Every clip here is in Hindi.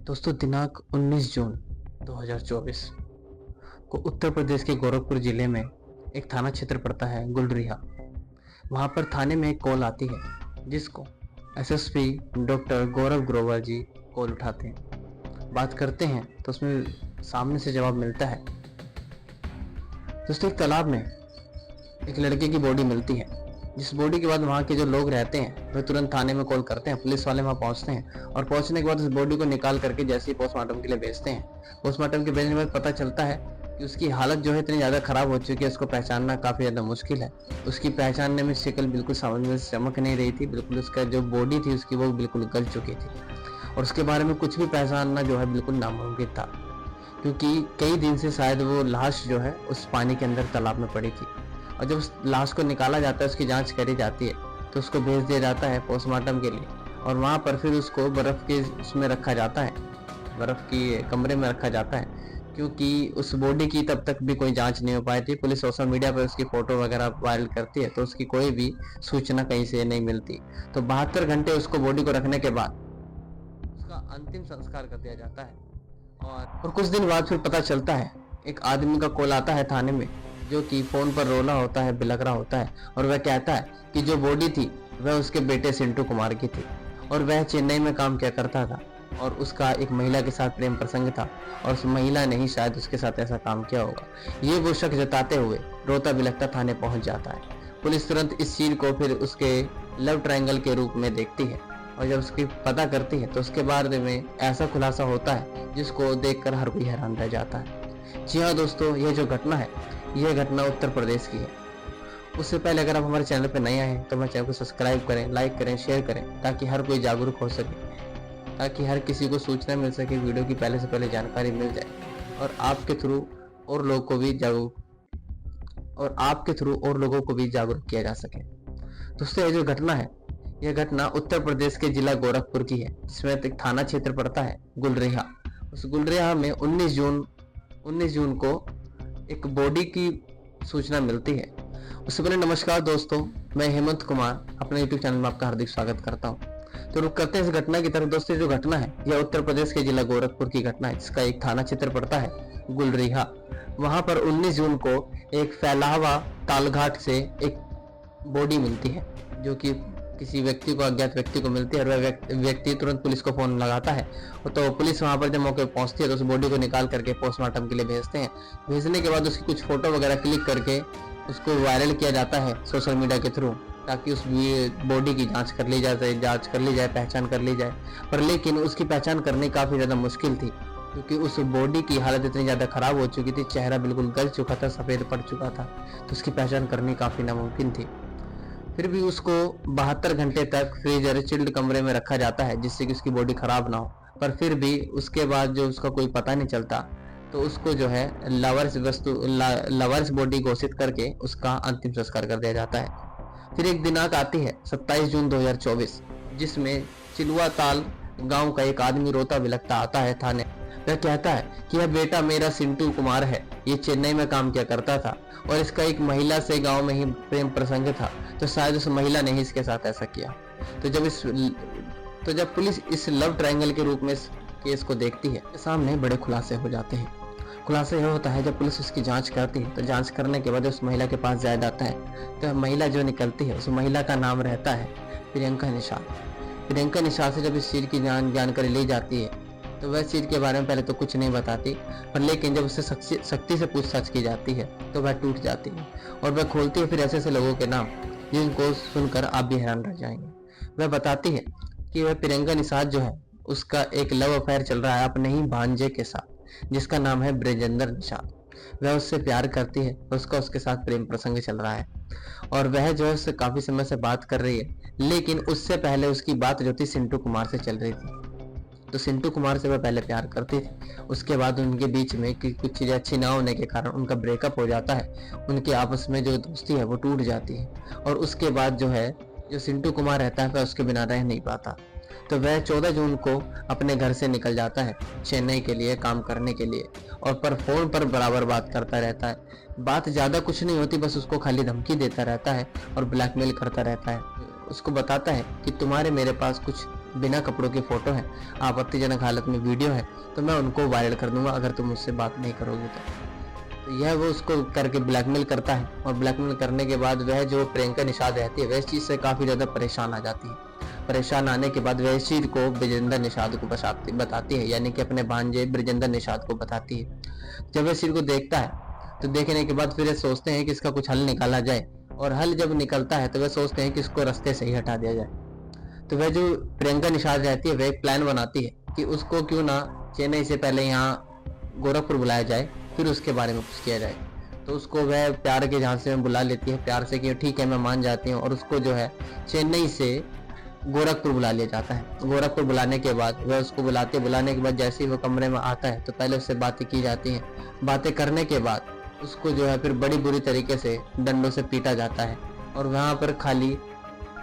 दोस्तों दिनांक 19 जून 2024 को उत्तर प्रदेश के गोरखपुर जिले में एक थाना क्षेत्र पड़ता है गुलरिहा। वहां पर थाने में एक कॉल आती है जिसको एसएसपी डॉक्टर गौरव ग्रोवर जी कॉल उठाते हैं, बात करते हैं तो उसमें सामने से जवाब मिलता है। दोस्तों एक तालाब में एक लड़के की बॉडी मिलती है, जिस बॉडी के बाद वहाँ के जो लोग रहते हैं वे तुरंत थाने में कॉल करते हैं। पुलिस वाले वहाँ पहुँचते हैं और पहुँचने के बाद उस बॉडी को निकाल करके जैसे ही पोस्टमार्टम के लिए भेजते हैं, पोस्टमार्टम के भेजने के बाद पता चलता है कि उसकी हालत जो है इतनी ज़्यादा खराब हो चुकी है, उसको पहचानना काफ़ी ज़्यादा मुश्किल है। उसकी पहचानने में शक्ल बिल्कुल समझ में चमक नहीं रही थी, बिल्कुल उसका जो बॉडी थी उसकी वो बिल्कुल गल चुकी थी और उसके बारे में कुछ भी पहचानना जो है बिल्कुल नामुमकिन था, क्योंकि कई दिन से शायद वो लाश जो है उस पानी के अंदर तालाब में पड़ी थी। और जब उस लाश को निकाला जाता है, उसकी जांच करी जाती है, तो उसको भेज दिया जाता है पोस्टमार्टम के लिए और वहाँ पर फिर उसको बर्फ़ के उसमें रखा जाता है, बर्फ़ की कमरे में रखा जाता है, क्योंकि उस बॉडी की तब तक भी कोई जांच नहीं हो पाई थी। पुलिस सोशल मीडिया पर उसकी फ़ोटो वगैरह वायरल करती है तो उसकी कोई भी सूचना कहीं से नहीं मिलती। तो 72 घंटे उसको बॉडी को रखने के बाद उसका अंतिम संस्कार कर दिया जाता है। और कुछ दिन बाद फिर पता चलता है, एक आदमी का कॉल आता है थाने में, जो कि फ़ोन पर रोला होता है, बिलख रहा होता है और वह कहता है कि जो बॉडी थी वह उसके बेटे सिंटू कुमार की थी और वह चेन्नई में काम किया करता था और उसका एक महिला के साथ प्रेम प्रसंग था और उस महिला ने ही शायद उसके साथ ऐसा काम किया होगा। ये वो शक जताते हुए रोता बिलखता थाने पहुंच जाता है। पुलिस तुरंत इस चीज को फिर उसके लव ट्रायंगल के रूप में देखती है और जब उसकी पता करती है तो उसके बारे में ऐसा खुलासा होता है जिसको देखकर हर कोई हैरान रह जाता है। जी हाँ दोस्तों, यह जो घटना है यह घटना उत्तर प्रदेश की है। उससे पहले अगर आप हमारे चैनल पर नए आए हैं तो हमारे चैनल को सब्सक्राइब करें, लाइक करें, शेयर करें, ताकि हर कोई जागरूक हो सके, ताकि हर किसी को सूचना मिल सके, वीडियो की पहले से पहले जानकारी मिल जाए और आपके थ्रू और लोगों को भी जागरूक किया जा सके। दोस्तों ये जो घटना है यह घटना उत्तर प्रदेश के जिला गोरखपुर की है, जिसमें एक थाना क्षेत्र पड़ता है गुलरिहा। उस गुलरिहा में 19 जून को एक बॉडी की सूचना मिलती है। उससे पहले नमस्कार दोस्तों, मैं हेमंत कुमार अपने यूट्यूब चैनल में आपका हार्दिक स्वागत करता हूं। तो रुक करते हैं इस घटना की तरफ। दोस्तों जो घटना है यह उत्तर प्रदेश के जिला गोरखपुर की घटना है, जिसका एक थाना क्षेत्र पड़ता है गुलरिहा। वहां पर 19 जून को एक फैलावा तालघाट से एक बॉडी मिलती है, जो कि किसी व्यक्ति को, अज्ञात व्यक्ति को मिलती है और वह व्यक्ति तुरंत पुलिस को फोन लगाता है। तो पुलिस वहां पर जब मौके पर पहुंचती है तो उस बॉडी को निकाल करके पोस्टमार्टम के लिए भेजते हैं। भेजने के बाद उसकी कुछ फोटो वगैरह क्लिक करके उसको वायरल किया जाता है सोशल मीडिया के थ्रू, ताकि उस बॉडी की जांच कर ली जाए, पहचान कर ली जाए। पर लेकिन उसकी पहचान करनी काफी ज्यादा मुश्किल थी, क्योंकि उस बॉडी की हालत इतनी ज्यादा खराब हो चुकी थी, चेहरा बिल्कुल गल चुका था, सफेद पड़ चुका था, तो उसकी पहचान करनी काफी नामुमकिन थी। फिर भी उसको 72 घंटे तक फ्रीजर चिल्ड कमरे में रखा जाता है, जिससे कि उसकी बॉडी खराब ना हो। पर फिर भी उसके बाद जो उसका कोई पता नहीं चलता, तो उसको जो है लवर्स बॉडी घोषित करके उसका अंतिम संस्कार कर दिया जाता है। फिर एक दिनांक आती है 27 जून 2024, जिसमें चिलुआ ताल गांव का एक आदमी रोता बिलखता आता है थाने। वह कहता है कि यह बेटा मेरा सिंटू कुमार है, ये चेन्नई में काम किया करता था और इसका एक महिला से गांव में ही प्रेम प्रसंग था, तो शायद उस महिला ने ही इसके साथ ऐसा किया। तो जब पुलिस इस लव ट्रायंगल के रूप में इस केस को देखती है, सामने बड़े खुलासे हो जाते हैं। खुलासा यह होता है, जब पुलिस उसकी जांच करती है तो जांच करने के बाद उस महिला के पास जाया जाता है, तो महिला जो निकलती है उस महिला का नाम रहता है प्रियंका निषाद। प्रियंका निषाद से जब इस चीज की जानकारी ली जाती है तो वह चीज के बारे में पहले तो कुछ नहीं बताती, पर लेकिन जब उससे सख्ती से पूछताछ की जाती है तो वह टूट जाती है और वह खोलती है फिर ऐसे लोगों के नाम जिनको सुनकर आप भी हैरान रह जाएंगे। वह बताती है कि वह प्रियंका निषाद जो है उसका एक लव अफेयर चल रहा है अपने ही भांजे के साथ, जिसका नाम है ब्रजेंद्र निषाद। वह उससे प्यार करती है, उसका उसके साथ प्रेम प्रसंग चल रहा है और वह जो है उससे काफी समय से बात कर रही है, लेकिन उससे पहले उसकी बात जो थी सिंटू कुमार से चल रही थी। तो सिंटू कुमार से वह पहले प्यार करती थी, उसके बाद उनके बीच में कुछ चीजें अच्छी ना होने के कारण उनका ब्रेकअप हो जाता है, उनके आपस में जो दोस्ती है वो टूट जाती है और उसके बाद जो सिंटू कुमार रहता है वह उसके बिना रह नहीं पाता। तो वह 14 जून को अपने घर से निकल जाता है चेन्नई के लिए काम करने के लिए, और पर फोन पर बराबर बात करता रहता है। बात ज्यादा कुछ नहीं होती, बस उसको खाली धमकी देता रहता है और ब्लैकमेल करता रहता है। उसको बताता है कि तुम्हारे मेरे पास कुछ बिना कपड़ों की फोटो है, आपत्तिजनक हालत में वीडियो है, तो मैं उनको वायरल कर दूंगा अगर तुम मुझसे बात नहीं करोगे तो यह वो उसको करके ब्लैकमेल करता है। और ब्लैकमेल करने के बाद वह जो प्रियंका निषाद रहती है वह इस चीज़ से काफ़ी ज़्यादा परेशान आ जाती है। परेशान आने के बाद वह इस चीज़ को ब्रिजेंद्र निषाद को बताती है, यानी कि अपने भांजे ब्रिजेंद्र निषाद को बताती है। जब वह इस चीज़ को देखता है तो देखने के बाद फिर सोचते हैं कि इसका कुछ हल निकाला जाए, और हल जब निकलता है तो वह सोचते हैं कि इसको रास्ते से ही हटा दिया जाए। तो वह जो प्रियंका निषाद रहती है वह एक प्लान बनाती है कि उसको क्यों ना चेन्नई से पहले यहाँ गोरखपुर बुलाया जाए, फिर उसके बारे में कुछ किया जाए। तो उसको वह प्यार के झांसे में बुला लेती है, प्यार से कि ठीक है मैं मान जाती हूँ, और उसको जो है चेन्नई से गोरखपुर बुला लिया जाता है। गोरखपुर बुलाने के बाद वह उसको बुलाने के बाद जैसे ही वो कमरे में आता है तो पहले उससे बातें की जाती हैं। बातें करने के बाद उसको जो है फिर बड़ी बुरी तरीके से डंडों से पीटा जाता है। और वहाँ पर खाली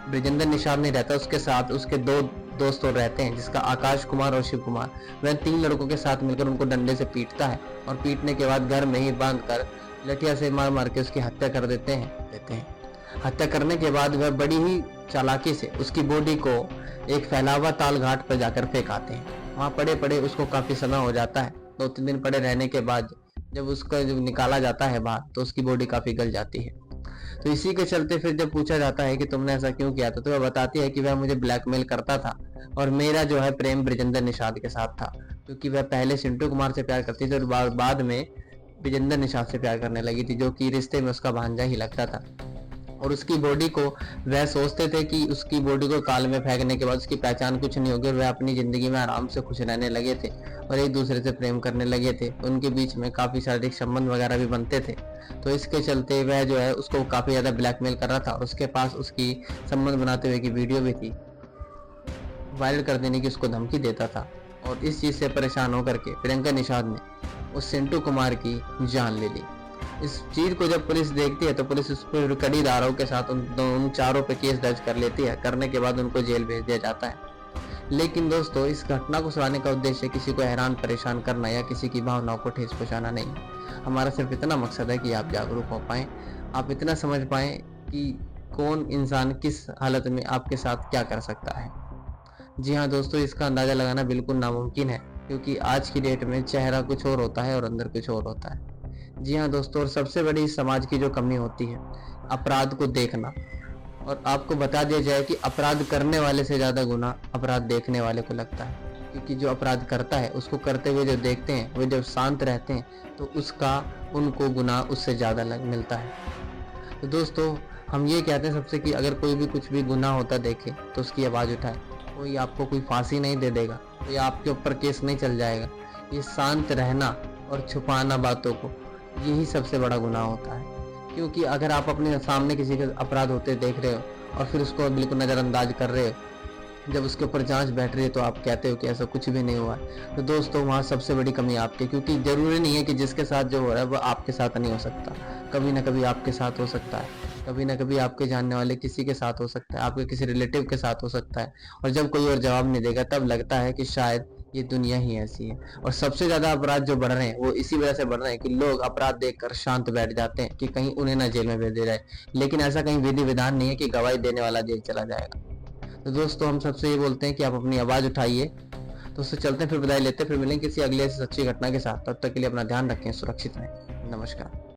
ब्रिजेंद्र निषाद नहीं रहता, उसके साथ उसके 2 दोस्त और रहते हैं, जिसका आकाश कुमार और शिव कुमार। वह 3 लड़कों के साथ मिलकर उनको डंडे से पीटता है, और पीटने के बाद घर में ही बांधकर लठिया से मार मार के उसकी हत्या कर देते हैं। हत्या करने के बाद वह बड़ी ही चालाकी से उसकी बॉडी को एक फैलावा ताल घाट पर जाकर फेंकाते हैं। वहाँ पड़े पड़े उसको काफी समय हो जाता है। 2-3 दिन पड़े रहने के बाद जब उसका जब निकाला जाता है बाहर तो उसकी बॉडी काफी गल जाती है। तो इसी के चलते फिर जब पूछा जाता है कि तुमने ऐसा क्यों किया था, तो वह बताती है कि वह मुझे ब्लैकमेल करता था, और मेरा जो है प्रेम ब्रिजेंद्र निषाद के साथ था, क्योंकि वह पहले चिंटू कुमार से प्यार करती थी और बाद में ब्रिजेंद्र निषाद से प्यार करने लगी थी, जो कि रिश्ते में उसका भांजा ही लगता था। और उसकी बॉडी को वह सोचते थे कि उसकी बॉडी को ताल में फेंकने के बाद उसकी पहचान कुछ नहीं होगी, और वह अपनी जिंदगी में आराम से खुश रहने लगे थे और एक दूसरे से प्रेम करने लगे थे। उनके बीच में काफी शारीरिक संबंध वगैरह भी बनते थे। तो इसके चलते वह जो है उसको काफी ज्यादा ब्लैकमेल कर रहा था, और उसके पास उसकी संबंध बनाते हुए की वीडियो भी थी, वायरल कर देने की उसको धमकी देता था। और इस चीज से परेशान होकर के प्रियंका निषाद ने उस चिंटू कुमार की जान ले ली। इस चीज को जब पुलिस देखती है तो पुलिस उस पर कड़ी धाराओं के साथ उन चारों पे केस दर्ज कर लेती है। करने के बाद उनको जेल भेज दिया जाता है। लेकिन दोस्तों, इस घटना को सुनाने का उद्देश्य किसी को हैरान परेशान करना या किसी की भावनाओं को ठेस पहुंचाना नहीं। हमारा सिर्फ इतना मकसद है कि आप जागरूक हो पाएं, आप इतना समझ पाएं कि कौन इंसान किस हालत में आपके साथ क्या कर सकता है। जी हाँ दोस्तों, इसका अंदाजा लगाना बिल्कुल नामुमकिन है, क्योंकि आज की डेट में चेहरा कुछ और होता है और अंदर कुछ और होता है। जी हाँ दोस्तों, और सबसे बड़ी समाज की जो कमी होती है अपराध को देखना। और आपको बता दिया जाए कि अपराध करने वाले से ज्यादा गुना अपराध देखने वाले को लगता है, क्योंकि जो अपराध करता है उसको करते हुए जो देखते हैं, वो जब शांत रहते हैं तो उसका उनको गुना उससे ज्यादा मिलता है। तो दोस्तों, हम ये कहते हैं सबसे कि अगर कोई भी कुछ भी गुनाह होता देखे तो उसकी आवाज उठाए। कोई आपको कोई फांसी नहीं दे देगा, कोई आपके ऊपर केस नहीं चल जाएगा। ये शांत रहना और छुपाना बातों को, यही सबसे बड़ा गुनाह होता है। क्योंकि अगर आप अपने सामने किसी के अपराध होते देख रहे हो और फिर उसको बिल्कुल नज़रअंदाज कर रहे हो, जब उसके ऊपर जांच बैठ रही है तो आप कहते हो कि ऐसा कुछ भी नहीं हुआ है, तो दोस्तों वहाँ सबसे बड़ी कमी आपकी। क्योंकि जरूरी नहीं है कि जिसके साथ जो हो रहा है वो आपके साथ नहीं हो सकता। कभी ना कभी आपके साथ हो सकता है, कभी ना कभी आपके जानने वाले किसी के साथ हो सकता है, आपके किसी रिलेटिव के साथ हो सकता है। और जब कोई और जवाब नहीं देगा तब लगता है कि शायद ये दुनिया ही ऐसी है। और सबसे ज्यादा अपराध जो बढ़ रहे हैं वो इसी वजह से बढ़ रहे हैं कि लोग अपराध देखकर शांत बैठ जाते हैं कि कहीं उन्हें ना जेल में भेज दिया जाए। लेकिन ऐसा कहीं विधि विधान नहीं है कि गवाही देने वाला जेल चला जाएगा। तो दोस्तों, हम सबसे ये बोलते हैं कि आप अपनी आवाज उठाइए। तो उससे चलते हैं, फिर विदाई लेते हैं, फिर मिलेंगे किसी अगले सच्ची घटना के साथ। तब तक के लिए अपना ध्यान रखें, सुरक्षित रहें। नमस्कार।